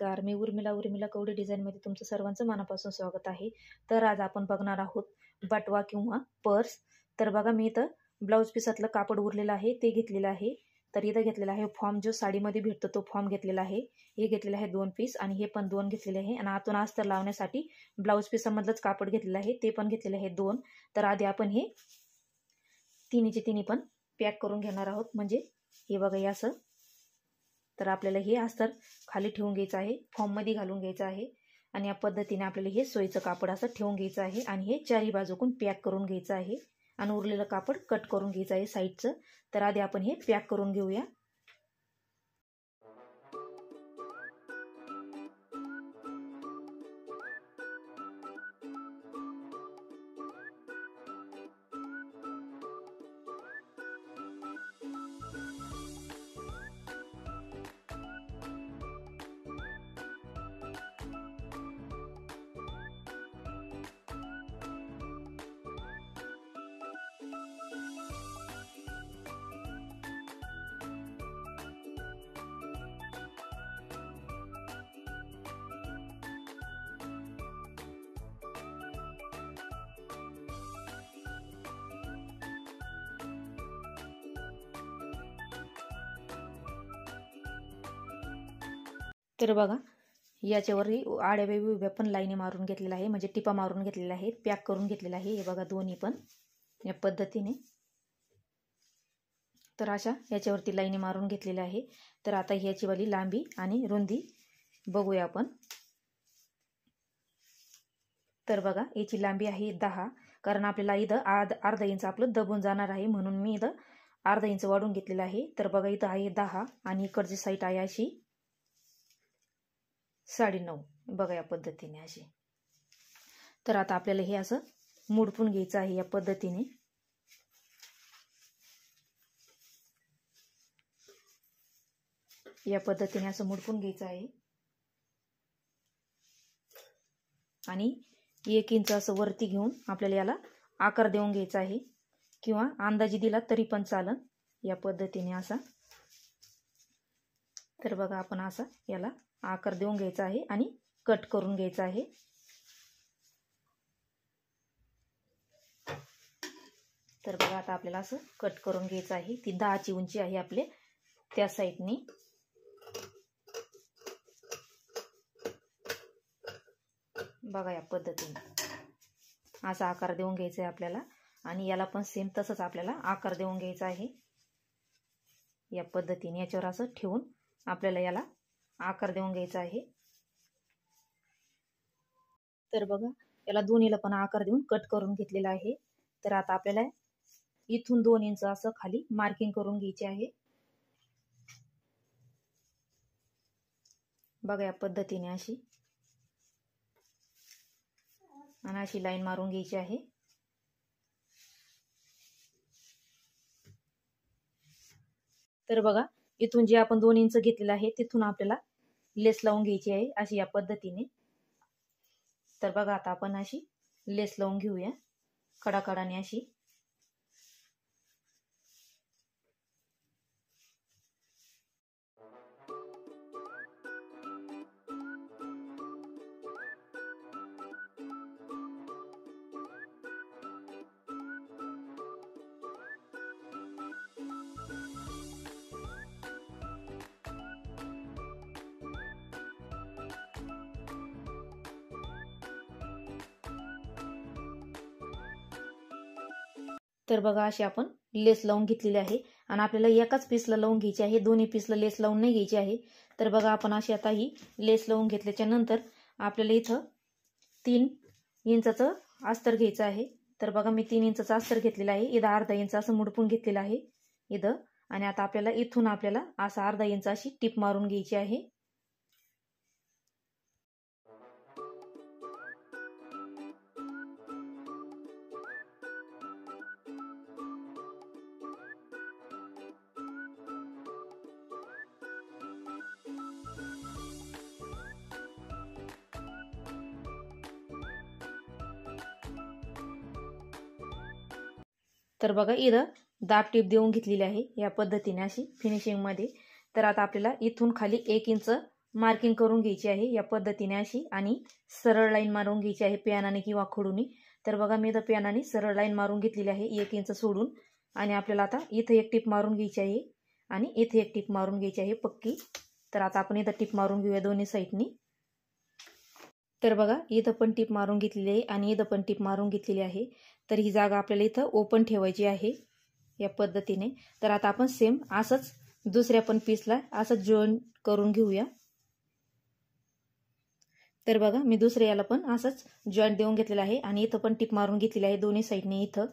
नमस्कार, मी उर्मिला कवडे डिझाईनमध्ये तुमचं सर्वांचं मनापासून स्वागत आहे। तर आज आपण बघणार आहोत बटवा किंवा पर्स। तर बघा, मी इथं ब्लाऊज पीसातलं कापड उरलेलं आहे ते घेतलेलं आहे। तर इथं घेतलेला आहे फॉर्म, जो साडीमध्ये भेटतो तो फॉर्म घेतलेला आहे। हे घेतलेलं आहे 2 पीस आणि हे पण 2 घेतलेले आहे। आणि आतून अस्तर लावण्यासाठी ब्लाऊज पीसामधलंच कापड घेतलेलं आहे, ते पण घेतलेले आहे 2। तर आधी आपण हे तिन्हीचे तिन्ही पण पॅक करून घेणार आहोत। म्हणजे हे बघा, हे असं। तर आपल्याला हे अस्तर खाली ठेवून घ्यायचं आहे, फॉर्ममध्ये घालून घ्यायचं आहे आणि या पद्धतीने आपल्याला हे सोयीचं कापड असं ठेवून घ्यायचं आहे आणि हे चारी बाजूकडून पॅक करून घ्यायचं आहे आणि उरलेलं कापड कट करून घ्यायचं आहे साईडचं। तर आधी आपण हे पॅक करून घेऊया। तर बघा, याच्यावरही आड्या वेगळ्या उभ्या पण लाईनी मारून घेतलेला आहे, म्हणजे टिपा मारून घेतलेला आहे, पॅक करून घेतलेला आहे। हे बघा, दोन्ही पण या पद्धतीने। तर अशा याच्यावरती लाईनी मारून घेतलेल्या आहे। तर आता ह्याची वाली लांबी आणि रुंदी बघूया आपण। तर बघा, याची लांबी आहे 10, कारण आपल्याला इथं अर्धा इंच आपलं दबून जाणार आहे, म्हणून मी इथं अर्धा इंच वाढून घेतलेलं आहे। तर बघा, इथं आहे 10 आणि इकडची साईड आहे अशी 9.5। बघा, या पद्धतीने अशी। तर आता आपल्याला हे असं मुडपून घ्यायचं आहे या पद्धतीने। या पद्धतीने असं मुडपून घ्यायचं आहे आणि 1 इंच असं वरती घेऊन आपल्याला याला आकार देऊन घ्यायचा आहे, किंवा अंदाजे दिला तरी पण चालेल, या पद्धतीने असा। तर बघा, आपण असा याला आकार देऊन घ्यायचा आहे आणि कट करून घ्यायचा आहे। तर बघा, आता आपल्याला असं कट करून घ्यायचं आहे। ती 10ची उंची आहे आपले त्या साईडनी। बघा, या पद्धतीने असा आकार देऊन घ्यायचा आहे आपल्याला आणि याला पण सेम तसंच आपल्याला आकार देऊन घ्यायचा आहे या पद्धतीने। याच्यावर असं ठेवून आपल्याला याला आकार देऊन घ्यायचा आहे। तर बघा, याला दोन्हीला पण आकार देऊन कट करून घेतलेला आहे। तर आता आपल्याला इथून 2 इंच असं खाली मार्किंग करून घ्यायची आहे। बघा, या पद्धतीने अशी आणि अशी लाईन मारून घ्यायची आहे। तर बघा, इथून जे आपण 2 इंच घेतलेलं आहे तिथून आपल्याला लेस लावून घ्यायची आहे, अशी या पद्धतीने। तर बघा, आता आपण अशी लेस लावून घेऊया कडाकडाने अशी। तर बघा, अशी आपण लेस लावून घेतलेली आहे आणि आपल्याला एकाच पीसला लावून घ्यायची आहे, दोन्ही पीसला लेस लावून नाही घ्यायची आहे। तर बघा, आपण अशी आता ही लेस लावून घेतल्याच्या नंतर आपल्याला इथं 3 इंचाचं अस्तर घ्यायचं आहे। तर बघा, मी 3 इंचाचं अस्तर घेतलेलं आहे। इथं अर्धा इंच असं मुडपून घेतलेलं आहे इथं, आणि आता आपल्याला इथून आपल्याला असं अर्धा इंच अशी टिप मारून घ्यायची आहे। तर बघा, इथं दाब टीप देऊन घेतलेली आहे या पद्धतीने अशी फिनिशिंग मध्ये। तर आता आपल्याला इथून खाली 1 इंच मार्किंग करून घ्यायची आहे या पद्धतीने अशी, आणि सरळ लाईन मारून घ्यायची आहे पेनाने किंवा खडूने. तर बघा मी इथं पेनाने सरळ लाईन मारून घेतलेली आहे 1 इंच सोडून, आणि आपल्याला आता इथं एक टिप मारून घ्यायची आहे आणि इथे एक टिप मारून घ्यायची आहे पक्की. तर आता आपण इथं टिप मारून घेऊया दोन्ही साईडनी. तर बघा इथं पण टिप मारून घेतलेली आहे आणि इथं पण टिप मारून घेतलेली आहे. तर ही जागा आपल्याला इथं ओपन ठेवायची आहे या पद्धतीने. तर आता आपण सेम असंच दुसऱ्या पण पीसला असंच जॉईन करून घेऊया. तर बघा मी दुसऱ्या याला पण असंच जॉईंट देऊन घेतलेला आहे आणि इथं पण टिप मारून घेतलेली आहे दोन्ही साईडने इथं.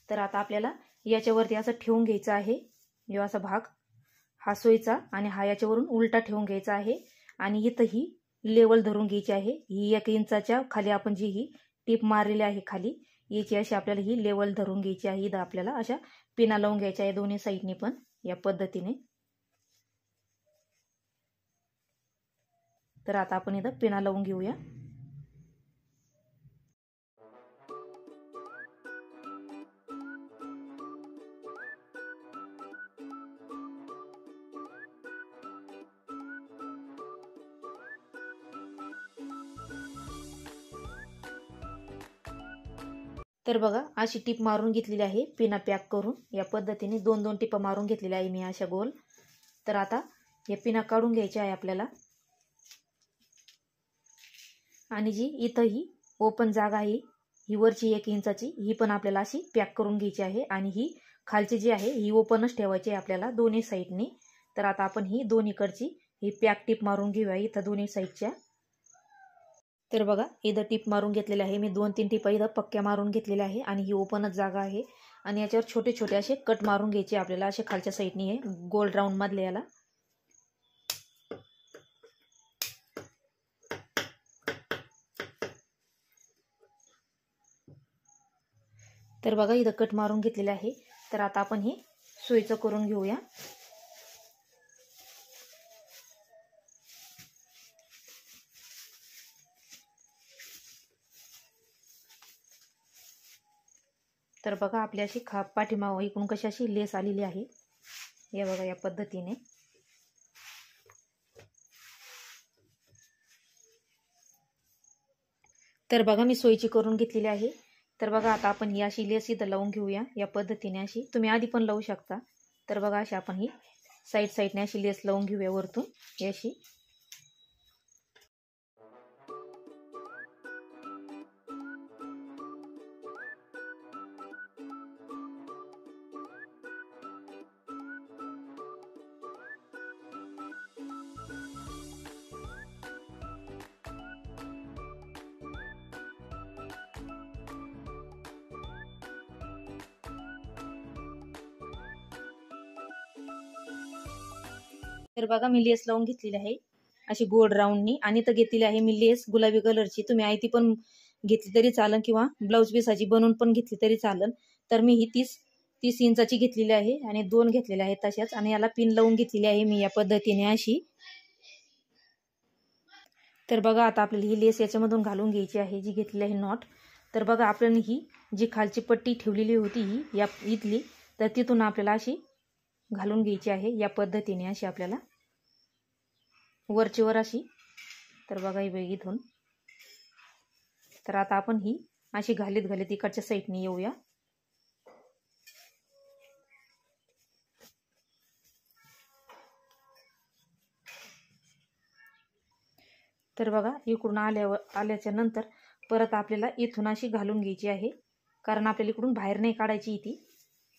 तर आता आपल्याला याच्यावरती असं ठेवून घ्यायचं आहे, जो असा भाग हा सोयीचा, आणि हा याच्यावरून उलटा ठेवून घ्यायचा आहे. आणि इथं ही लेवल धरून घ्यायची आहे. ही 1 इंचाच्या खाली आपण जी ही टिप मारलेली आहे खाली, याची अशी आपल्याला ही लेवल धरून घ्यायची आहे. इथं आपल्याला अशा पिना लावून घ्यायच्या आहे दोन्ही साईडनी पण या पद्धतीने. तर आता आपण इथं पिना लावून घेऊया. तर बघा अशी टिप मारून घेतलेली आहे पिना पॅक करून या पद्धतीने. 2-2 टिपा मारून घेतलेल्या आहे मी अशा गोल. तर आता या पिना काढून घ्यायच्या आहे आपल्याला. आणि जी इथं ही ओपन जागा आहे ही वरची 1 इंचाची, ही पण आपल्याला अशी पॅक करून घ्यायची आहे. आणि ही खालची जी आहे ही ओपनच ठेवायची आहे आपल्याला दोन्ही साईडनी. तर आता आपण ही दोन्हीकडची ही पॅक टिप मारून घेऊया इथं दोन्ही साईडच्या. तर बघा इथं टिप मारून घेतलेली आहे मी, 2-3 टिपा इथं पक्क्या मारून घेतलेल्या आहे. आणि ही ओपनच जागा आहे. आणि याच्यावर छोटे छोटे असे कट मारून घ्यायचे आपल्याला असे खालच्या साईडनी, हे गोल राऊंड मधले याला. तर बघा इथं कट मारून घेतलेले आहे. तर आता आपण हे सोयीचं करून घेऊया. तर बघा आपली अशी पाठीमागं इकडून कशी अशी लेस आलेली आहे, या बघा या पद्धतीने. तर बघा मी सोयीची करून घेतलेली आहे. तर बघा आता आपण ही अशी लेस इथं लावून घेऊया या पद्धतीने अशी. तुम्ही आधी पण लावू शकता. तर बघा अशी आपण ही साईडने अशी लेस लावून घेऊया वरतून अशी. तर बघा मी लेस लावून घेतलेली आहे अशी गोल राऊंडनी. आणि तर घेतलेली आहे मी लेस गुलाबी कलरची. तुम्ही आयती पण घेतली तरी चालन किंवा ब्लाऊज पीसाची बनवून पण घेतली तरी चालन. तर मी ही 30 इंचाची घेतलेली आहे आणि 2 घेतलेल्या आहेत तशाच. आणि याला पिन लावून घेतलेली आहे मी या पद्धतीने अशी. तर बघा आता आपल्याला ही लेस याच्यामधून घालून घ्यायची आहे जी घेतलेली आहे नॉट. तर बघा आपल्याला ही जी खालची पट्टी ठेवलेली होती ही या इथली, तर तिथून आपल्याला अशी घालून घ्यायची आहे या पद्धतीने अशी आपल्याला वरची वर अशी. तर बघा ही इथून. तर आता आपण ही अशी घालीत इकडच्या साईडने येऊया. तर बघा इकडून आल्याच्या नंतर परत आपल्याला इथून अशी घालून घ्यायची आहे, कारण आपल्याला इकडून बाहेर नाही काढायची ती.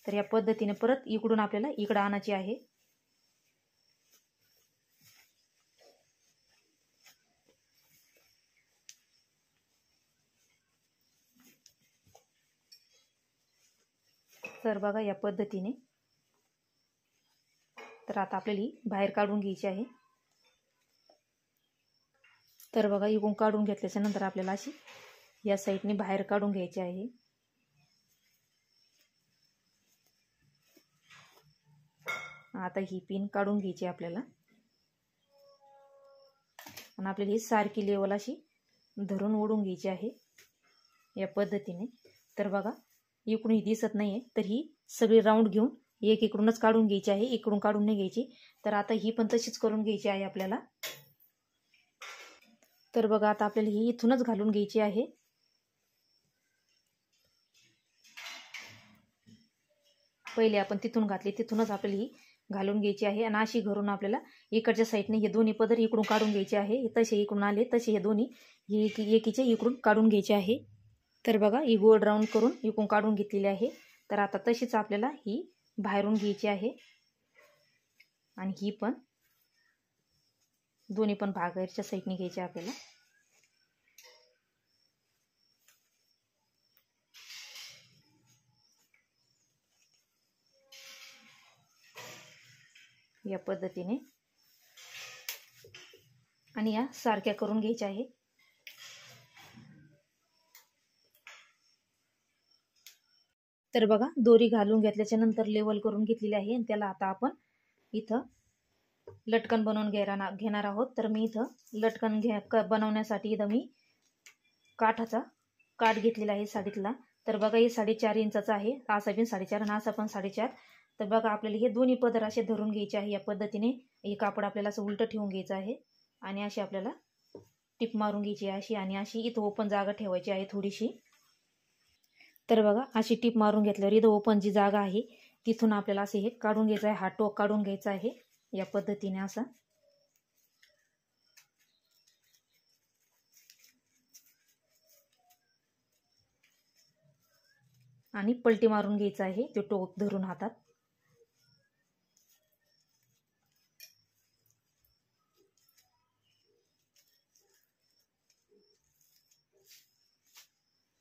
तर या पद्धतीने परत इकडून आपल्याला इकडे आणायची आहे. तर बघा या पद्धतीने. तर आता आपल्याला ही बाहेर काढून घ्यायची आहे. तर बघा इकडून काढून घेतल्याच्या नंतर आपल्याला अशी या साईडने बाहेर काढून घ्यायची आहे. आता ही पिन काढून घ्यायची आपल्याला आणि आपल्याला ही सारखी लेवल अशी धरून ओढून घ्यायची आहे या पद्धतीने. तर बघा इकडून ही दिसत नाहीये, तर ही सगळी राऊंड घेऊन एक इकडूनच काढून घ्यायची आहे, इकडून काढून नाही घ्यायची. तर आता ही पण तशीच करून घ्यायची आहे आपल्याला. तर बघा आता आपल्याला ही इथूनच घालून घ्यायची आहे. पहिले आपण तिथून घातली, तिथूनच आपल्याला ही घालून घ्यायची आहे. आणि अशी घरून आपल्याला इकडच्या साईडने हे दोन्ही पदर इकडून काढून घ्यायचे आहे. तसे इकडून आले तसे हे दोन्ही एकीचे इकडून काढून घ्यायचे आहे. तर बघा ही गोल राऊंड करून इकडून काढून घेतलेली आहे. तर आता तशीच आपल्याला ही बाहेरून घ्यायची आहे. आणि ही पण दोन्ही पण बाहेरच्या साईडने घ्यायचे आपल्याला. या पद्धतीने आणि या सारख्या करून घ्यायच्या आहे. तर बघा दोरी घालून घेतल्याच्या नंतर लेवल करून घेतलेली आहे. आणि त्याला आता आपण इथं लटकन बनवून घेणार आहोत. तर मी इथं लटकन बनवण्यासाठी इथं मी काठ घेतलेला आहे साडीतला. तर बघा हे 4.5 इंचाचा आहे. असा पण 4.5 आणि असा पण 4.5. तर बघा आपल्याला हे दोन्ही पदर असे धरून घ्यायचे आहे. या पद्धतीने हे कापड आपल्याला असं उलटं ठेवून घ्यायचं आहे. आणि अशी आपल्याला टिप मारून घ्यायची आहे अशी. आणि अशी इथं ओपन जागा ठेवायची आहे थोडीशी. तर बघा अशी टिप मारून घेतल्यावर इथं ओपन जी जागा आहे तिथून आपल्याला असे हे काढून घ्यायचं आहे. हा टोक काढून घ्यायचा आहे या पद्धतीने असा. आणि पलटी मारून घ्यायचा आहे ते टोक धरून हातात.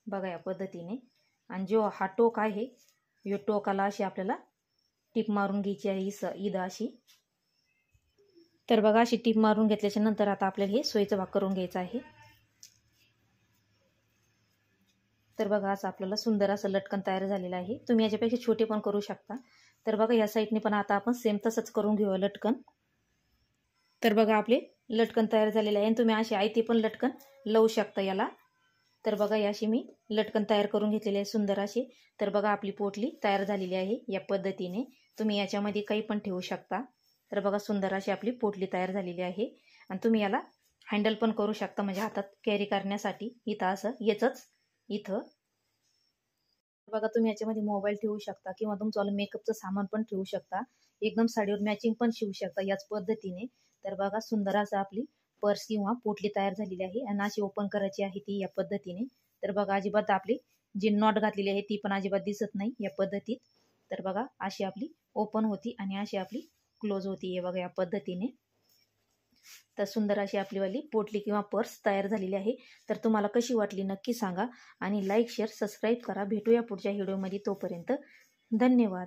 बघा या पद्धतीने. आणि जो हा टोक आहे या टोकाला अशी आपल्याला टिप मारून घ्यायची आहे इथं अशी. तर बघा अशी टिप मारून घेतल्याच्या नंतर आता आपल्याला हे सोयीचा भाग करून घ्यायचा आहे. तर बघा असं आपल्याला सुंदर असं लटकन तयार झालेलं आहे. तुम्ही याच्यापेक्षा छोटे पण करू शकता. तर बघा या साईडने पण आता आपण सेम तसंच करून घेऊ लटकन. तर बघा आपले लटकन तयार झालेले आहे. आणि तुम्ही अशी आयती पण लटकन लावू शकता याला. तर बघा याशी मी लटकन तयार करून घेतलेली आहे सुंदर अशी. तर बघा आपली पोटली तयार झालेली आहे या पद्धतीने. तुम्ही याच्यामध्ये काही पण ठेवू शकता. तर बघा सुंदर अशी आपली पोटली तयार झालेली आहे. आणि तुम्ही याला हँडल पण करू शकता म्हणजे हातात कॅरी करण्यासाठी. इथं असं येचंच इथं बघा तुम्ही याच्यामध्ये मोबाईल ठेवू शकता किंवा तुमचं मेकअपचं सामान पण ठेवू शकता. एकदम साडीवर मॅचिंग पण शिवू शकता याच पद्धतीने. तर बघा सुंदर असं आपली पर्स किंवा पोटली तयार झालेली आहे. आणि अशी ओपन करायची आहे ती या पद्धतीने. तर बघा अजिबात आपली जी नॉट घातलेली आहे ती पण अजिबात दिसत नाही या पद्धतीत. तर बघा अशी आपली ओपन होती आणि अशी आपली क्लोज होती हे बघा या पद्धतीने. तर सुंदर अशी आपलीवाली पोटली किंवा पर्स तयार झालेली आहे. तर तुम्हाला कशी वाटली नक्की सांगा. आणि लाईक शेअर सबस्क्राईब करा. भेटूया पुढच्या व्हिडिओमध्ये. तोपर्यंत धन्यवाद.